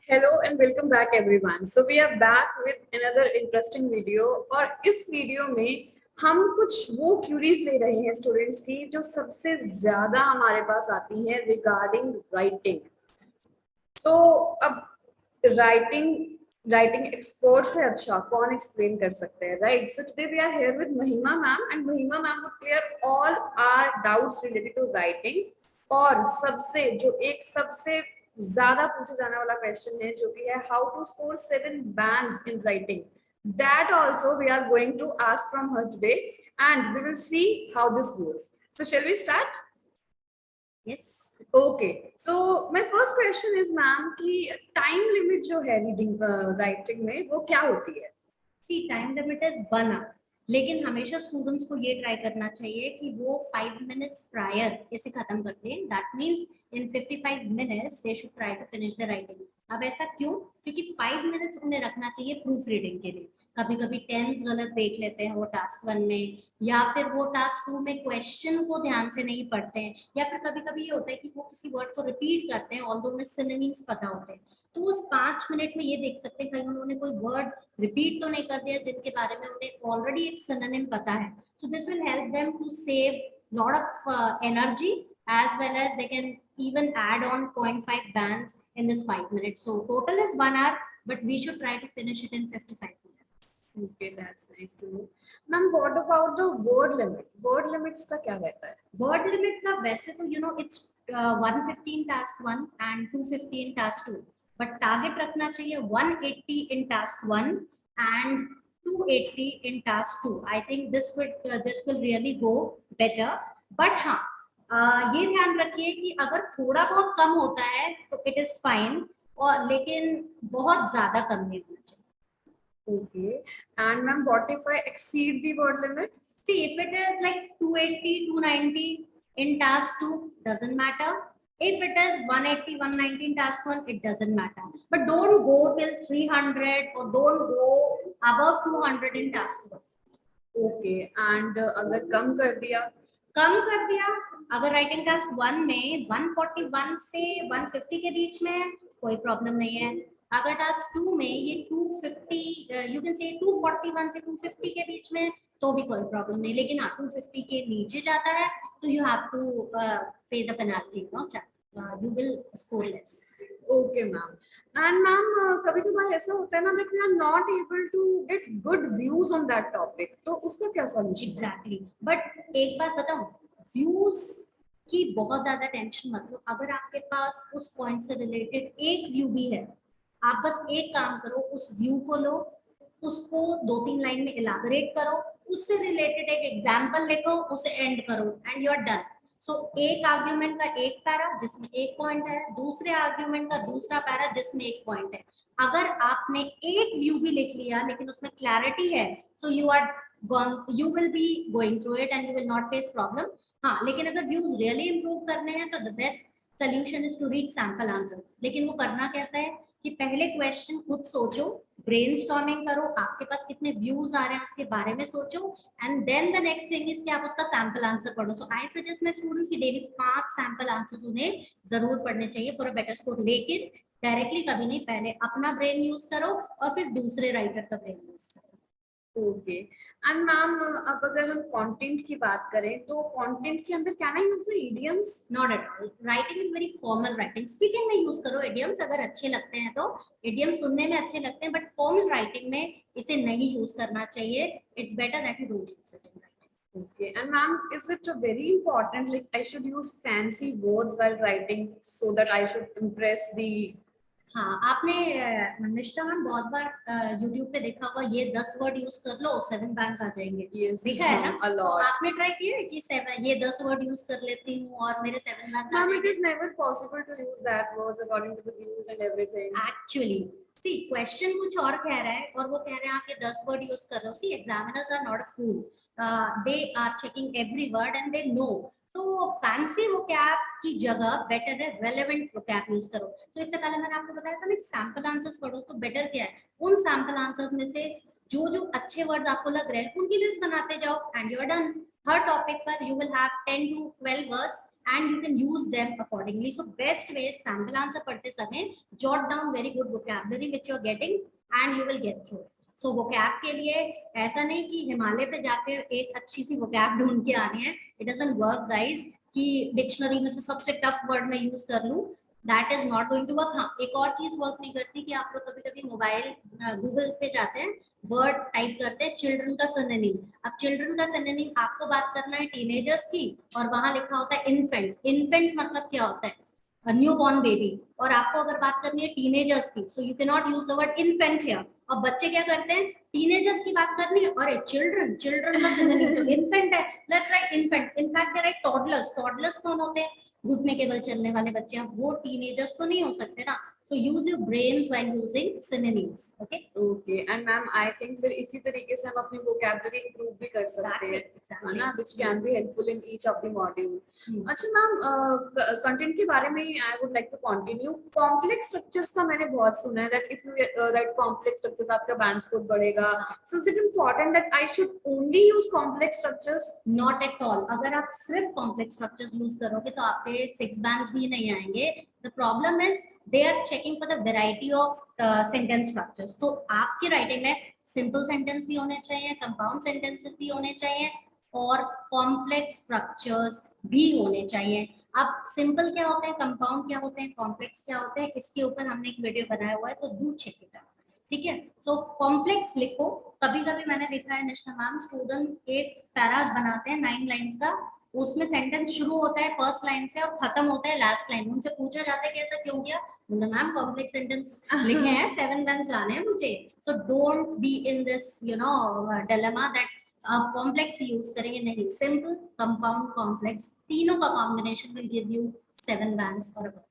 Hello and welcome back everyone. So we are back with another interesting video और इस video में हम कुछ वो क्यूरीज ले रहे हैं स्टूडेंट्स की जो सबसे ज्यादा हमारे पास आती हैं रिगार्डिंग राइटिंग. तो अब राइटिंग एक्सपर्ट से अच्छा कौन एक्सप्लेन कर सकते हैं, right? So today we are here with Mahima ma'am and Mahima ma'am would clear all our doubts related to writing. और सबसे ज्यादा पूछा जाने वाला क्वेश्चन है जो कि है how to score 7 bands in writing. That also we are going to ask from her today and we will see how this goes. So shall we start? Yes. Okay. So my first question is ma'am कि time limit जो है reading writing में वो क्या होती है? See, time limit is 1 hour. लेकिन हमेशा स्टूडेंट्स को ये ट्राई करना चाहिए कि वो 5 minutes प्रायर इसे खत्म कर दें. That means in 55 minutes they should try to finish the writing. अब ऐसा क्यों? क्योंकि 5 minutes उन्हें रखना चाहिए प्रूफ रीडिंग के लिए. कभी कभी टेंस गलत देख लेते हैं वो टास्क 1 में, या फिर वो टास्क 2 में क्वेश्चन को ध्यान से नहीं पढ़ते हैं, या फिर कभी कभी ये होता है कि वो किसी वर्ड को रिपीट करते हैं ऑल्दो उन्हें सिनोनिम्स पता होते हैं. तो उस 5 मिनट में ये देख सकते हैं कहीं उन्होंने कोई वर्ड रिपीट तो नहीं कर दिया जिनके बारे में उन्हें ऑलरेडी एक सिनोनिम पता है. So this will help them to save lot of energy as well as they can even add on 0.5 bands in this 5 minutes. So total is 1 hour, but we should try to finish it in 55 minutes. Okay, that's nice to know. Ma'am, what about the word limit? Word limits का क्या रहता है? Word limit का वैसे तो it's 115 task 1 and 215 task 2. But target रखना चाहिए 180 in task 1 and 280 in task 2. I think this will really go better. But हाँ, ये ध्यान रखिए कि अगर थोड़ा बहुत कम होता है तो इट इज फाइन, और लेकिन बहुत ज्यादा कम नहीं होना चाहिए. Okay. And ma'am, what if I exceed the word limit? See, if it is like 280, 290 in task 2, doesn't matter. If it is 180, 190 in task 1, it doesn't matter. But don't go till 300 or don't go above 200 in task 1. Okay. And अगर कम कर दिया, अगर writing task 1 में 141 से 150 के बीच में कोई problem नहीं है. अगर टास्क 2 में ये 250 यू कैन से 241 से 250 के बीच में तो भी कोई प्रॉब्लम नहीं. लेकिन 250 के नीचे जाता है तो यू हैव टू पे the penalty, you will score less. Okay ma'am. And ma'am कभी कभार ऐसा होता है ना that we are not able to get good views on that topic, तो उसका क्या सॉल्यूशन? एग्जैक्टली. बट एक बात बताऊं, व्यूज की बहुत ज्यादा टेंशन मत लो. अगर आपके पास उस पॉइंट से रिलेटेड एक व्यू भी है, आप बस एक काम करो, उस व्यू को लो, उसको 2-3 लाइन में इलाबोरेट करो, उससे रिलेटेड एक एग्जांपल लिखो, उसे एंड करो एंड यू आर डन. सो एक आर्ग्यूमेंट का एक पैरा जिसमें एक पॉइंट है, दूसरे आर्ग्यूमेंट का दूसरा पैरा जिसमें एक पॉइंट है. अगर आपने एक व्यू भी लिख लिया लेकिन उसमें क्लैरिटी है, सो you will be going through it and you will not face problem. हाँ, लेकिन अगर व्यूज रियली इंप्रूव करने हैं तो the best solution is to read sample answers. लेकिन वो करना कैसा है कि पहले क्वेश्चन खुद सोचो, ब्रेनस्टॉर्मिंग करो, आपके पास कितने व्यूज आ रहे हैं उसके बारे में सोचो, and then the next thing is कि आप उसका सैंपल आंसर पढ़ो. So I suggest my students की डेली 5 सैंपल आंसर्स उन्हें जरूर पढ़ने चाहिए फॉर अ बेटर स्कोर. लेकिन डायरेक्टली कभी नहीं, पहले अपना ब्रेन यूज करो और फिर दूसरे राइटर का ब्रेन यूज करो. ओके. एंड मैम अब अगर हम कंटेंट की बात करें तो कंटेंट के अंदर can I use the idioms? Not at all. Writing is very formal writing. Speaking में यूज करो इडियम्स अगर अच्छे लगते हैं तो. इडियम्स सुनने में अच्छे लगते हैं बट फॉर्मल राइटिंग में इसे नहीं यूज करना चाहिए. It's better that you don't use it in writing. Okay. And ma'am, is it very important like I should use fancy words while writing so that I should impress the? हाँ, आपने निष्ठा ma'am बहुत बार YouTube पे देखा होगा, ये 10 word use कर लो 7 bands आ जाएंगे. Yes, देखा है ना? तो आपने ट्राई किया है कि 7 ये 10 वर्ड यूज कर लेती हूँ और मेरे 7 बैंड्स आ जाएंगे? जाएंगे. It is never possible to use that words according to the views and everything. Actually, see, question कुछ और कह रहा है और वो कह रहे हैं आप ये 10 वर्ड यूज कर रहे हो. See, examiners are not a fool. They are checking every word and they know. तो फैंसी वोकैब की जगह बेटर है रेलेवेंट वोकैब यूज करो. तो इससे पहले मैंने आपको बताया था ना सैंपल आंसर्स पढ़ो. तो बेटर क्या है, उन सैंपल आंसर्स में से जो जो अच्छे वर्ड्स आपको लग रहे हैं उनकी लिस्ट बनाते जाओ एंड यू आर डन. हर टॉपिक पर you will have 10 to 12 words and you can use them accordingly. So best way sample answer पढ़ते समय jot down very good vocabulary which you are getting and you will get through it. So vocab के लिए ऐसा नहीं कि हिमालय पे जाकर एक अच्छी सी vocab ढूंढ के आनी है. It doesn't work guys कि डिक्शनरी में से सबसे टफ वर्ड में यूज कर लूं. That is not going to work. हाँ, एक और चीज वर्क नहीं करती कि आप लोग कभी-कभी मोबाइल गूगल पे जाते हैं, वर्ड टाइप करते हैं चिल्ड्रन का सिनोनिम. अब चिल्ड्रन का सिनोनिम आपको बात करना है टीनेजर्स की और वहां लिखा होता है इन्फेंट. इन्फेंट मतलब क्या होता है? New born baby. और आपको अगर बात करनी है टीनेजर्स की, so you can not use the word infant here. और बच्चे क्या करते हैं? टीनेजर्स की बात करनी है, और चिल्ड्रन, चिल्ड्रन का सिनोनिम तो इन्फेंट है. Let's write infant. In fact there are toddlers. Toddlers कौन होते हैं? घुटने केवल चलने वाले बच्चे. वो टीनेजर्स तो नहीं हो सकते ना. So use your brains while using synonyms. Okay. Okay. And ma'am, I think फिर इसी तरीके से हम अपनी vocabulary improve भी कर सकते हैं, है ना? Which can be helpful in each of the module. अच्छा मैम, कंटेंट के बारे में I would like to continue. Complex structures का मैंने बहुत सुना है that if you write complex structures आपका band score बढ़ेगा. So is it important that I should only use complex structures? Not at all. अगर आप सिर्फ complex structures use करोगे तो आपके 6 bands भी नहीं आएंगे. The problem is they are checking for the variety of sentence structures. तो आपकी राइटिंग में simple sentence भी होने चाहिए, compound sentences भी होने चाहिए और complex structures भी होने चाहिए. अब simple क्या होते हैं, compound क्या होते हैं, complex क्या होते हैं, इसके ऊपर हमने एक वीडियो बनाया हुआ है, तो do check it out. ठीक है. सो कॉम्प्लेक्स लिखो. कभी कभी मैंने देखा है निष्ठा मैम, स्टूडेंट एक पैरा बनाते हैं 9 लाइंस का, उसमें सेंटेंस शुरू होता है फर्स्ट लाइन से और खत्म होता है लास्ट लाइन. उनसे पूछा जाता है कि ऐसा क्यों किया? मैम कॉम्प्लेक्स सेंटेंस लिखे हैं, 7 लाइंस लाने हैं मुझे. So don't be in this dilemma that complex use करेंगे. नहीं, सिंपल, कंपाउंड, कॉम्प्लेक्स, तीनों का combination will give you 7 lines और अबव.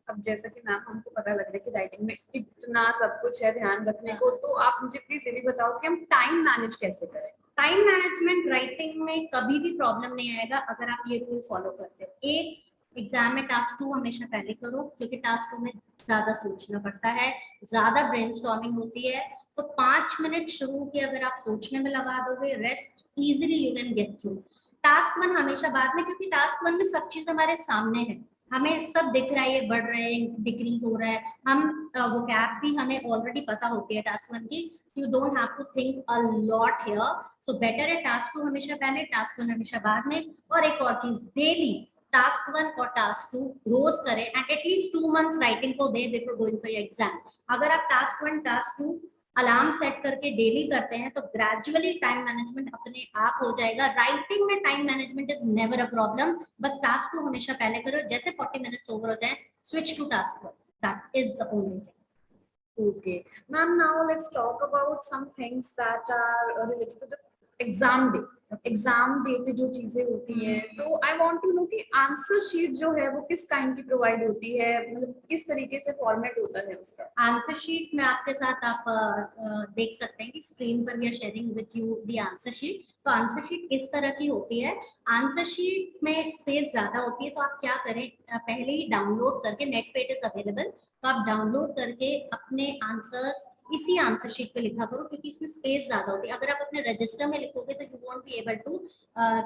अब जैसा कि मैम हमको पता लग रहा है कि राइटिंग में इतना सब कुछ है ध्यान रखने को, तो आप मुझे प्लीज ये भी बताओ कि हम टाइम मैनेज कैसे करें. टाइम मैनेजमेंट राइटिंग में कभी भी प्रॉब्लम नहीं आएगा अगर आप ये रूल फॉलो करते हो. एक एग्जाम में टास्क 2 हमेशा पहले करो, क्योंकि टास्क 2 में ज्यादा सोचना पड़ता है, ज्यादा ब्रेनस्टॉर्मिंग होती है. तो 5 मिनट शुरू के अगर आप सोचने में लगा दोगे, rest easily you can get through. Task 1 हमेशा बाद में, क्योंकि टास्क 1 में सब चीज हमारे सामने है, हमें सब दिख रहा है, ये बढ़ रहे हैं, डिक्रीज हो रहा है. हम वो गैप भी हमें ऑलरेडी पता होती है टास्क 1 की. You don't have to think a lot here. So better है टास्क 2 हमेशा पहले, टास्क 1 हमेशा बाद में. और एक और चीज, डेली टास्क 1 और टास्क 2 रोज करें एंड एटलीस्ट 2 मंथ्स राइटिंग को दे before going for your exam. अगर आप टास्क 1 टास्क 2 अलार्म सेट करके डेली करते हैं तो ग्रेजुअली टाइम मैनेजमेंट अपने आप हो जाएगा. राइटिंग में time management is never a problem. बस टास्क को हमेशा पहले करो. जैसे 40 मिनट्स ओवर हो जाए, switch to task 1. That is the only thing. Okay, ma'am, now let's talk about some things that are related to the exam day. Exam day पे जो चीजें होती हैं, तो आई वांट टू नो कि answer sheet जो है वो किस काइंड की प्रोवाइड होती है, मतलब किस तरीके से फॉर्मेट होता है उसका. आंसर शीट में आपके साथ आप देख सकते हैं कि स्क्रीन पर we are sharing with you the answer sheet. तो आंसर शीट किस तरह की होती है? आंसर शीट में स्पेस ज्यादा होती है, तो आप क्या करें, पहले ही डाउनलोड करके, नेट पे इट इज अवेलेबल, तो आप डाउनलोड करके अपने आंसर्स इसी आंसर शीट पे लिखा करो, क्योंकि इसमें स्पेस ज्यादा होती है. अगर आप अपने रजिस्टर में लिखोगे तो you won't be able to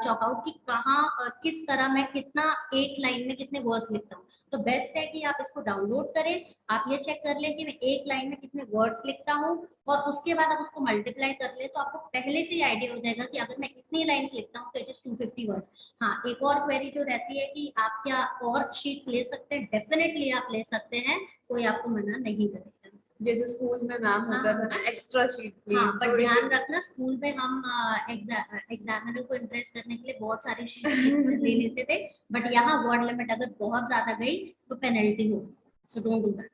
chalk out कि कहाँ किस तरह मैं कितना एक लाइन में कितने वर्ड्स लिखता हूँ. तो बेस्ट है कि आप इसको डाउनलोड करें. आप ये चेक कर लें कि मैं एक लाइन में कितने वर्ड्स लिखता हूँ, और उसके बाद आप उसको मल्टीप्लाई कर ले, तो आपको पहले से ही आइडिया हो जाएगा कि अगर मैं इतनी लाइन्स लिखता हूँ तो इट इज 250 वर्ड्स. हाँ, एक और क्वेरी जो रहती है कि आप क्या और शीट्स ले सकते हैं? डेफिनेटली आप ले सकते हैं, कोई आपको मना नहीं करेगा. जैसे स्कूल में मैम होता था ना एक्स्ट्रा शीट प्लीज. हाँ, पर ध्यान रखना, स्कूल में हम एग्जामिनर को इम्प्रेस करने के लिए बहुत सारी शीट्स ले लेते थे, बट यहाँ वर्ड लिमिट अगर बहुत ज्यादा गई तो पेनल्टी होगी. So don't do that.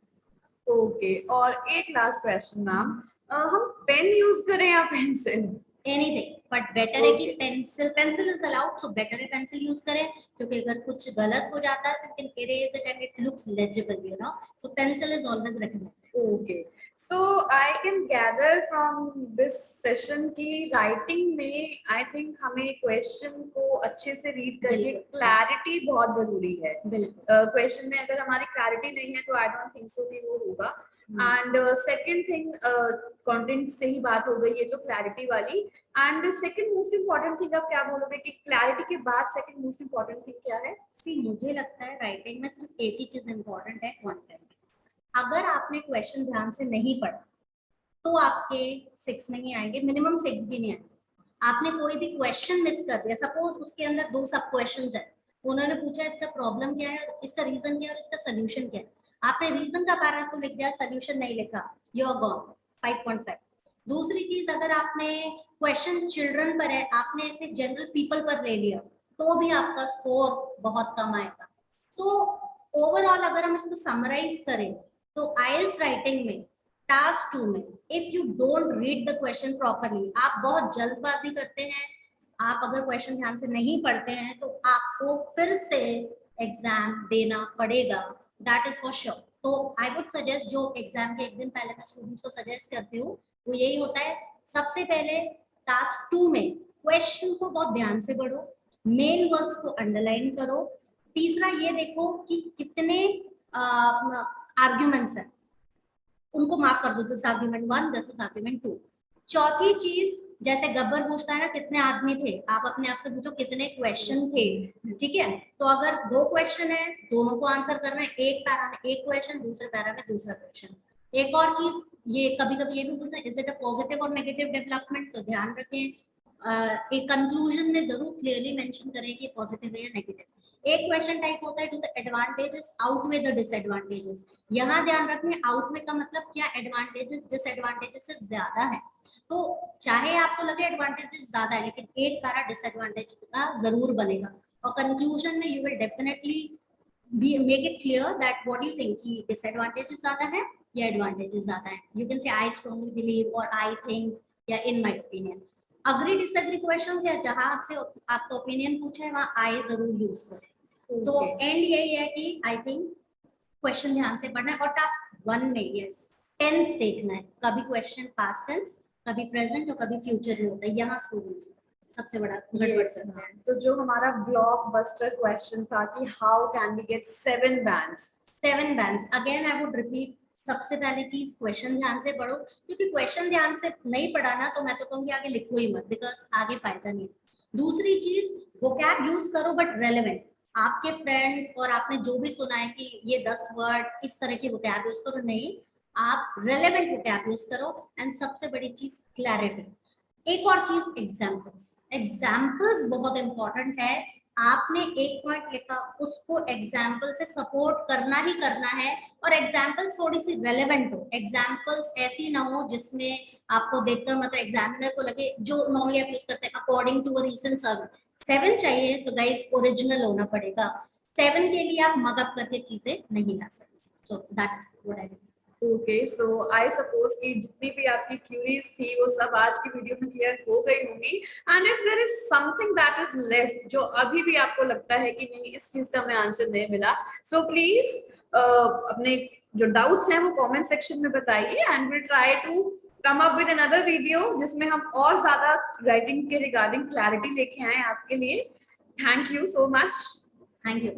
Okay, और एक लास्ट क्वेश्चन मैम, हम पेन यूज करें या पेंसिल? एनीथिंग, बट बेटर है कि pencil is allowed, so better है पेंसिल यूज करें, क्योंकि अगर कुछ गलत हो जाता है तो can erase it and it looks legible, you know. So pencil is always recommended. Okay, so I can gather from this session कि writing में I think हमें question को अच्छे से read करके clarity बहुत जरूरी है. बिल्कुल. Question में अगर हमारी clarity नहीं है तो I don't think so कि वो होगा. एंड सेकंड थिंग, कंटेंट से ही बात हो गई है जो क्लैरिटी वाली। And second most important thing आप क्या बोलोगे कि क्लैरिटी के बाद सेकंड मोस्ट इम्पोर्टेंट थिंग क्या है? सी मुझे लगता है राइटिंग में सिर्फ एक ही चीज इम्पोर्टेंट है, कंटेंट। अगर आपने क्वेश्चन ध्यान से नहीं पढ़ा तो आपके 6 नहीं आएंगे, मिनिमम 6 भी नहीं आएंगे। आपने कोई भी क्वेश्चन मिस कर दिया, सपोज उसके अंदर 2 सब क्वेश्चन है, उन्होंने पूछा इसका प्रॉब्लम क्या है, इसका रीजन क्या है और इसका सोल्यूशन क्या है, आपने रीजन का पैरा तो लिख दिया, सोल्यूशन नहीं लिखा, यू आर गॉन 5.5। दूसरी चीज, अगर आपने क्वेश्चन चिल्ड्रन पर है, आपने इसे जनरल पीपल पर ले लिया, तो भी आपका स्कोर बहुत कम आएगा। सो ओवरऑल अगर हम इसको समराइज करें तो आईएलटीएस राइटिंग में टास्क 2 में if you don't read the question properly, आप बहुत जल्दबाजी करते हैं, आप अगर क्वेश्चन ध्यान से नहीं पढ़ते हैं तो आपको फिर से एग्जाम देना पड़ेगा, दैट इज फॉर श्योर। तो आई वुड सजेस्ट, जो एग्जाम के एक दिन पहले मैं स्टूडेंट्स को सजेस्ट करती हूँ वो यही होता है, सबसे पहले टास्क 2 में क्वेश्चन को बहुत ध्यान से पढ़ो, मेन वर्ड्स को अंडरलाइन करो। तीसरा ये देखो कि कितने आर्ग्यूमेंट्स हैं, उनको मार्क कर दो, this argument 1, this is argument 2। चौथी चीज, जैसे गब्बर पूछता है ना कितने आदमी थे, आप अपने आप से पूछो कितने क्वेश्चन थे, ठीक है। तो अगर 2 क्वेश्चन है, दोनों को आंसर करना है, एक पैरा में एक क्वेश्चन, दूसरे पैरा में दूसरा क्वेश्चन। एक और चीज, ये कभी कभी ये भी पूछते हैं, इज इट अ पॉजिटिव और नेगेटिव डेवलपमेंट, तो ध्यान रखें एक कंक्लूजन में जरूर क्लियरली मेंशन करें कि पॉजिटिव है या नेगेटिव। एक क्वेश्चन टाइप होता है, do the advantages outweigh the disadvantages, यहाँ ध्यान रखना आउटवे का मतलब क्या, एडवांटेजेस डिसएडवांटेजेस से ज्यादा है। तो चाहे आपको लगे एडवांटेजेस ज्यादा है, लेकिन एक पैरा डिसएडवांटेज का जरूर बनेगा, और कंक्लूजन में you will definitely make it clear that what you think, कि डिसएडवांटेजेस ज्यादा है या एडवांटेजेस ज्यादा है। You can say I strongly believe और आई थिंक या in my opinion. Agree disagree questions या जहां आपसे आपका ओपिनियन पूछा है वहां आई जरूर यूज करें। तो एंड यही है कि आई थिंक क्वेश्चन ध्यान से पढ़ना है, और टास्क 1 में यस टेंस देखना है, कभी क्वेश्चन पास्ट टेंस, कभी प्रेजेंट और कभी फ्यूचर में होता है, यहाँ स्टूडेंट्स सबसे बड़ा गड़बड़ करना है। तो जो हमारा ब्लॉकबस्टर क्वेश्चन था कि how can we get 7 bands, 7 bands, again I would repeat, सबसे पहली चीज क्वेश्चन ध्यान से पढ़ो, क्योंकि क्वेश्चन ध्यान से नहीं पढ़ा ना तो मैं तो कहूँगी आगे लिखो ही मत, बिकॉज आगे फायदा नहीं। दूसरी चीज, वोकैब यूज करो बट रेलेवेंट, आपके फ्रेंड्स और आपने जो भी सुना है कि ये 10 वर्ड इस तरह के वोकैब यूज करो, नहीं, आप रेलेवेंट वोकैब यूज करो। एंड सबसे बड़ी चीज क्लैरिटी। एक और चीज, एग्जाम्पल्स, एग्जाम्पल्स बहुत इंपॉर्टेंट है। आपने एक पॉइंट लिखा, उसको एग्जाम्पल से सपोर्ट करना ही करना है, और एग्जाम्पल्स थोड़ी सी रेलेवेंट हो, एग्जाम्पल्स ऐसी ना हो जिसमें आपको देखकर मतलब एग्जामिनर को लगे, जो नॉर्मली आप यूज करते हैं according to a recent survey. 7 चाहिए तो गाइस ओरिजिनल होना पड़ेगा, 7 के लिए आप मगअप करके चीजें नहीं ला सकते। So that is what I think. Okay, so I suppose कि जितनी भी आपकी क्यूरीज थी वो सब आज की वीडियो में क्लियर हो गई होंगी। And if there is something that is left, जो अभी भी आपको लगता है कि नहीं इस चीज का मैं आंसर नहीं मिला, सो प्लीज अपने जो डाउट्स हैं वो कमेंट सेक्शन में बताइए, and will try to come up with another video जिसमें हम और ज्यादा राइटिंग के रिगार्डिंग क्लैरिटी लेके आए आपके लिए। Thank you so much. Thank you.